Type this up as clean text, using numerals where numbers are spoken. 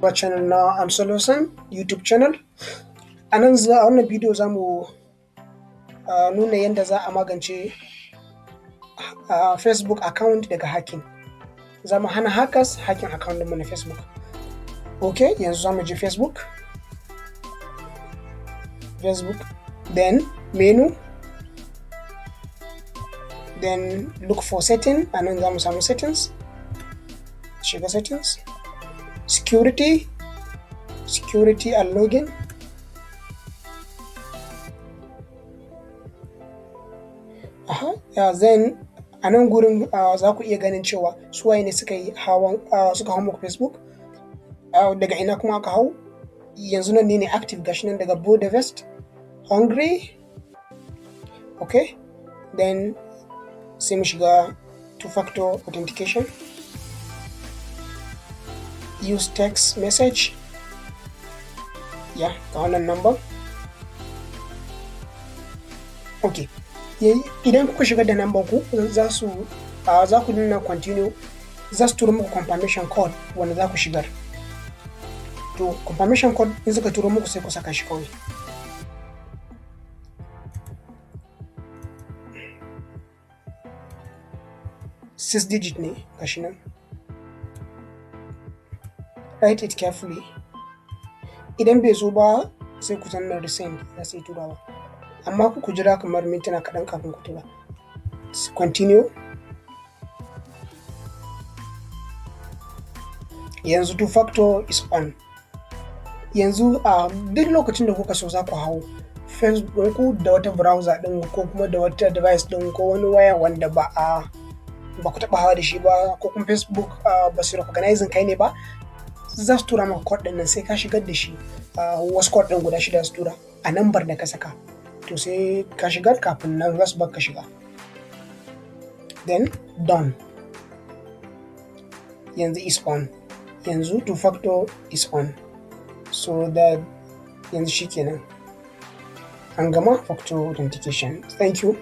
Our channel na I'm Solution YouTube channel. A nan a wannan bidiyo za mu nuna yadda za a magance Facebook account daga hacking. Za mu hana hackers hacking account ɗinmu na Facebook. Ok, yanzu za mu je Facebook, then menu, then look for setting, a nan za mu samu settings, shiga settings, security and login. Then a nan gurin za ku iya ganin cewa su waye ne suka hau muku Facebook, daga ina kuma aka hau. Yanzu nan ne active, gashi nan daga Budapest, Hungary. Okay, then sai mu shiga two-factor authentication, use text message, ga wannan number. Okay, idan kuka shiga da number ku za ku nuna continue, za su turo muku confirmation code wanda za ku shigar. To confirmation code in suka turo muku sai ku saka shi kawai. Six digit ne, gashi nan. Write it carefully. Idan bai zo ba sai ku zanna resend, za su yi turawa. Amma ku jira kamar mintuna kaɗan kafin ku tura. Continue. Yanzu two-factor is on. Yanzu duk lokacin da kuka so za ku hau Facebook ku da wata browser ɗin ko kuma da wata device ɗin ko wani waya wanda ba ku taɓa hawa da shi ba, ko kuma Facebook ba su recognizing kai ne ba, za su tura maka code ɗin nan sai ka shigar da shi. Wasu code ɗin guda 6 su tura a number da ka saka. To sai ka shigar kafin nan za su baka shiga. Then done. Yanzu is on. Yanzu two-factor is on. So that yanzu shikenan an gama factor authentication. Thank you.